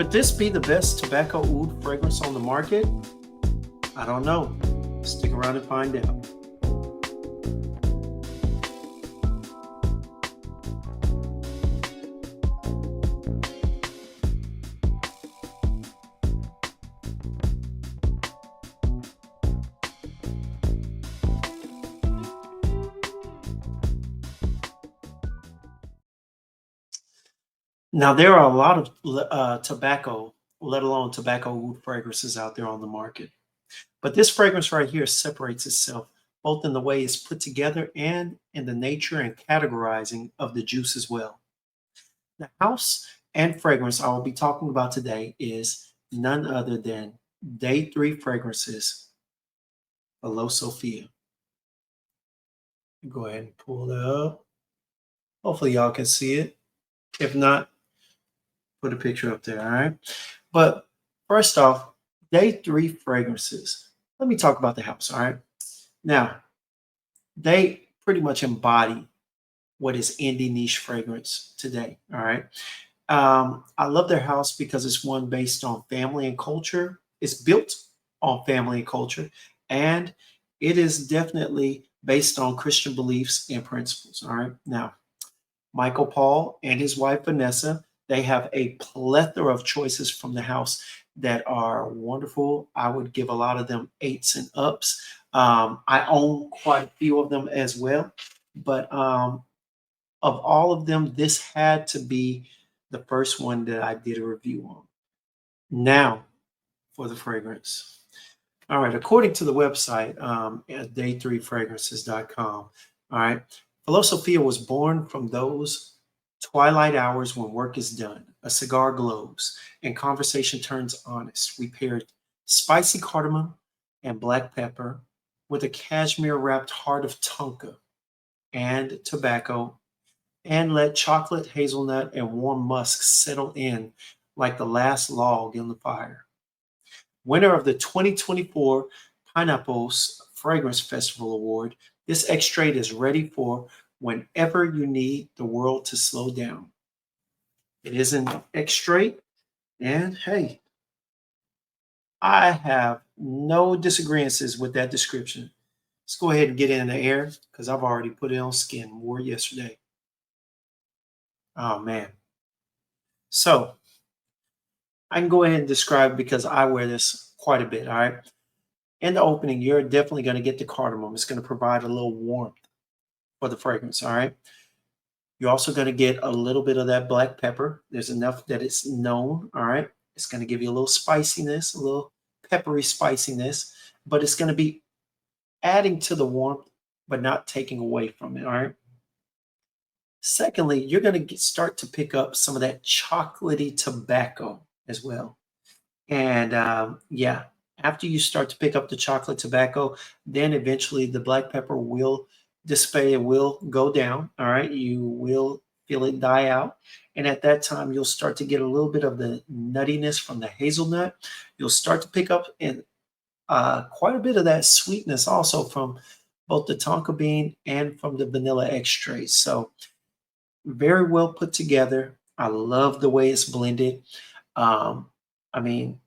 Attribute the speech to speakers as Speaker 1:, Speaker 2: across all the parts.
Speaker 1: Could this be the best tobacco oud fragrance on the market? I don't know. Stick around and find out. Now, there are a lot of tobacco, let alone tobacco oud fragrances out there on the market. But this fragrance right here separates itself both in the way it's put together and in the nature and categorizing of the juice as well. The house and fragrance I will be talking about today is none other than Day 3 Fragrances, Filosofia. Go ahead and pull that up. Hopefully, y'all can see it. If not, put a picture up there, all right? But first off, Day 3 Fragrances. Let me talk about the house, all right? Now, they pretty much embody what is indie niche fragrance today, all right? I love their house because it's one based on family and culture. It's built on family and culture, and it is definitely based on Christian beliefs and principles. All right. Now, Michael Paul and his wife Vanessa, they have a plethora of choices from the house that are wonderful. I would give a lot of them eights and ups. I own quite a few of them as well, but of all of them, this had to be the first one that I did a review on. Now for the fragrance. All right, according to the website at day3fragrances.com, all right, Filosofia was born from those twilight hours when work is done, a cigar glows, and conversation turns honest. We paired spicy cardamom and black pepper with a cashmere wrapped heart of tonka and tobacco and let chocolate, hazelnut, and warm musk settle in like the last log in the fire. Winner of the 2024 Pineapples Fragrance Festival Award, this extrait is ready for whenever you need the world to slow down. It is an extrait, and hey, I have no disagreements with that description. Let's go ahead and get it in the air because I've already put it on skin, wore it yesterday. Oh man. So I can go ahead and describe because I wear this quite a bit. All right. In the opening, you're definitely going to get the cardamom. It's going to provide a little warmth for the fragrance. All right. You're also going to get a little bit of that black pepper. There's enough that it's known. All right. It's going to give you a little spiciness, a little peppery spiciness, but it's going to be adding to the warmth, but not taking away from it. All right. Secondly, you're going to start to pick up some of that chocolatey tobacco as well. And yeah, after you start to pick up the chocolate tobacco, then eventually the black pepper will dissipate, it will go down. All right. You will feel it die out. And at that time, you'll start to get a little bit of the nuttiness from the hazelnut. You'll start to pick up and quite a bit of that sweetness also from both the tonka bean and from the vanilla extract. So very well put together. I love the way it's blended. Um, I mean,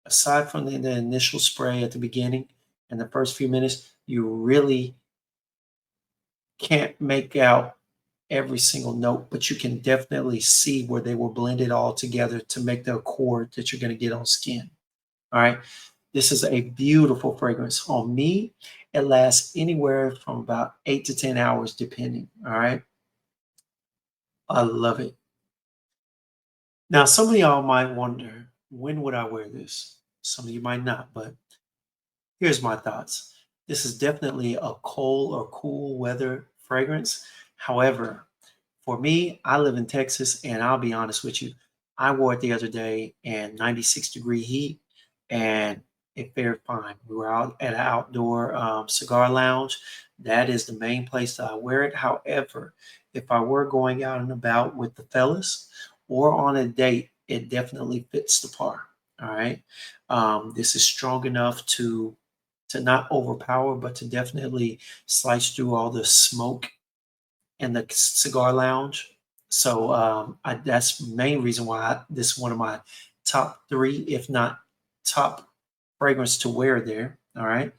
Speaker 1: aside from the initial spray at the beginning and the first few minutes, you really can't make out every single note, but you can definitely see where they were blended all together to make the accord that you're going to get on skin. All right. This is a beautiful fragrance. On me, it lasts anywhere from about 8 to 10 hours, depending. All right. I love it. Now, some of y'all might wonder, when would I wear this? Some of you might not, but here's my thoughts. This is definitely a cold or cool weather fragrance. However, for me, I live in Texas, and I'll be honest with you, I wore it the other day in 96-degree heat, and it fared fine. We were out at an outdoor cigar lounge. That is the main place that I wear it. However, if I were going out and about with the fellas or on a date, it definitely fits the part. All right. This is strong enough to not overpower, but to definitely slice through all the smoke in the cigar lounge. So that's the main reason why this is one of my top three, if not top fragrance to wear there. All right.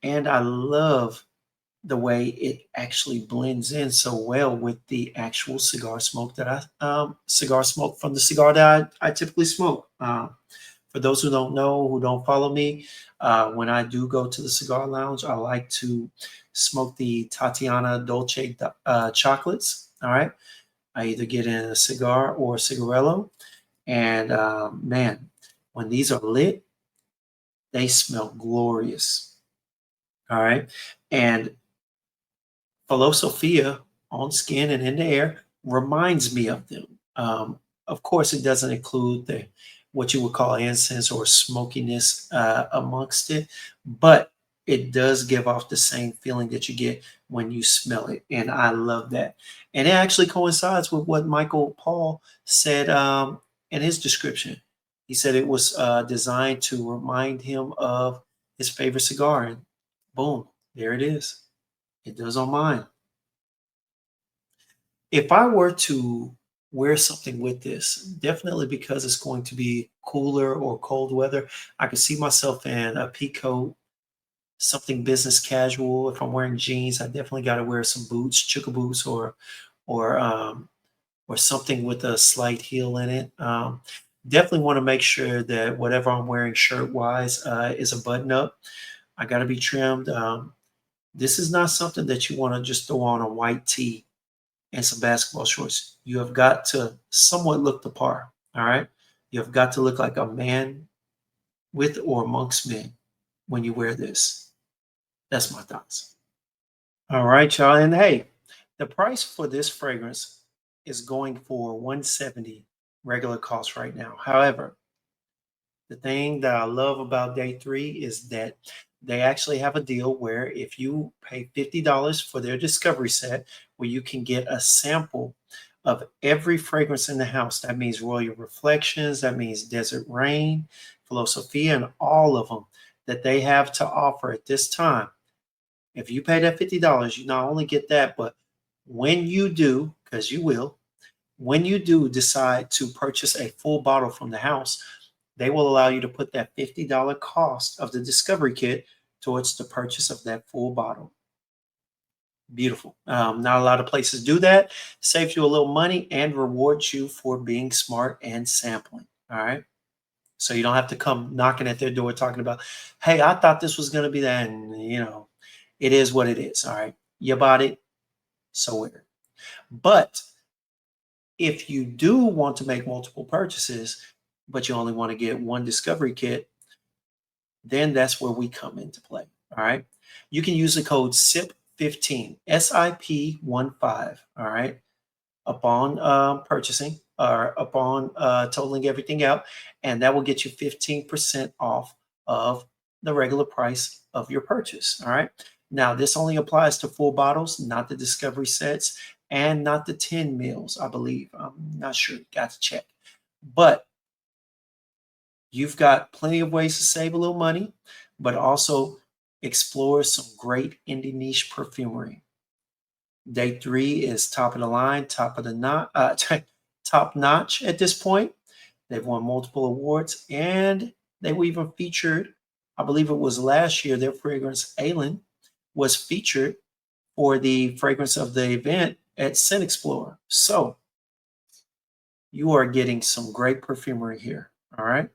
Speaker 1: And I love the way it actually blends in so well with the actual cigar smoke that cigar smoke from the cigar that I typically smoke. For those who don't know, who don't follow me, when I do go to the cigar lounge, I like to smoke the Tatiana Dolce chocolates. All right. I either get in a cigar or a cigarello. And man, when these are lit, they smell glorious. All right. And Filosofia on skin and in the air reminds me of them. Of course, it doesn't include the what you would call incense or smokiness amongst it, but it does give off the same feeling that you get when you smell it, and I love that. And it actually coincides with what Michael Paul said in his description. He said it was designed to remind him of his favorite cigar, and boom, there it is. It does on mine. If I were to wear something with this, definitely because it's going to be cooler or cold weather, I could see myself in a pea coat, something business casual. If I'm wearing jeans, I definitely got to wear some boots, chukka boots, or or something with a slight heel in it. Definitely want to make sure that whatever I'm wearing shirt wise is a button up. I got to be trimmed. This is not something that you want to just throw on a white tee and some basketball shorts. You have got to somewhat look the part. All right. You have got to look like a man with or amongst men when you wear this. That's my thoughts. All right, y'all. And hey, the price for this fragrance is going for 170 regular cost right now. However, the thing that I love about day three is that they actually have a deal where if you pay $50 for their discovery set, where you can get a sample of every fragrance in the house. That means Royal Reflections, that means Desert Rain, Filosofia, and all of them that they have to offer at this time. If you pay that $50, you not only get that, but when you do, because you will, when you do decide to purchase a full bottle from the house, they will allow you to put that $50 cost of the discovery kit towards the purchase of that full bottle. Beautiful. Not a lot of places do that. Saves you a little money and rewards you for being smart and sampling. All right. So you don't have to come knocking at their door talking about, hey, I thought this was going to be that. And, it is what it is. All right. You bought it. So weird. But if you do want to make multiple purchases, but you only want to get one discovery kit, then that's where we come into play. All right. You can use the code SIP15, SIP15. All right. Upon purchasing or upon totaling everything out. And that will get you 15% off of the regular price of your purchase. All right. Now, this only applies to full bottles, not the discovery sets and not the 10 meals, I believe. I'm not sure. Got to check. But you've got plenty of ways to save a little money, but also explore some great indie niche perfumery. Day three is top of the line, top notch at this point. They've won multiple awards, and they were even featured. I believe it was last year. Their fragrance Alien was featured for the fragrance of the event at Scent Explorer. So you are getting some great perfumery here. All right.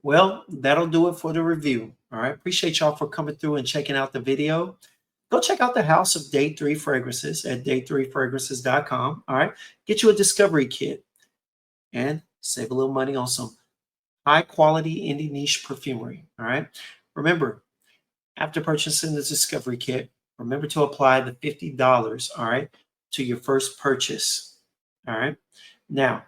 Speaker 1: Well, that'll do it for the review. All right. Appreciate y'all for coming through and checking out the video. Go check out the House of Day 3 Fragrances at day3fragrances.com. All right. Get you a discovery kit and save a little money on some high quality indie niche perfumery. All right. Remember, after purchasing the discovery kit, remember to apply the $50, all right, to your first purchase. All right. Now,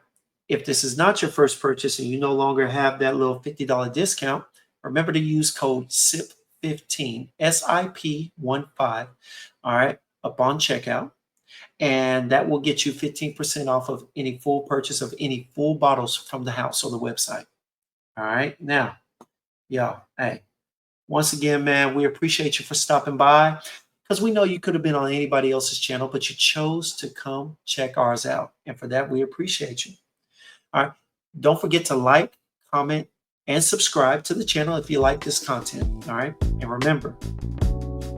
Speaker 1: if this is not your first purchase and you no longer have that little $50 discount, remember to use code SIP15, SIP15, all right, upon checkout. And that will get you 15% off of any full purchase of any full bottles from the house or the website. All right. Now, y'all, hey, once again, man, we appreciate you for stopping by because we know you could have been on anybody else's channel, but you chose to come check ours out. And for that, we appreciate you. All right. Don't forget to like, comment, and subscribe to the channel if you like this content. All right. And remember,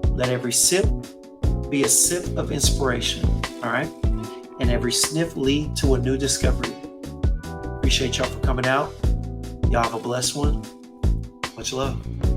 Speaker 1: let every sip be a sip of inspiration. All right. And every sniff lead to a new discovery. Appreciate y'all for coming out. Y'all have a blessed one. Much love.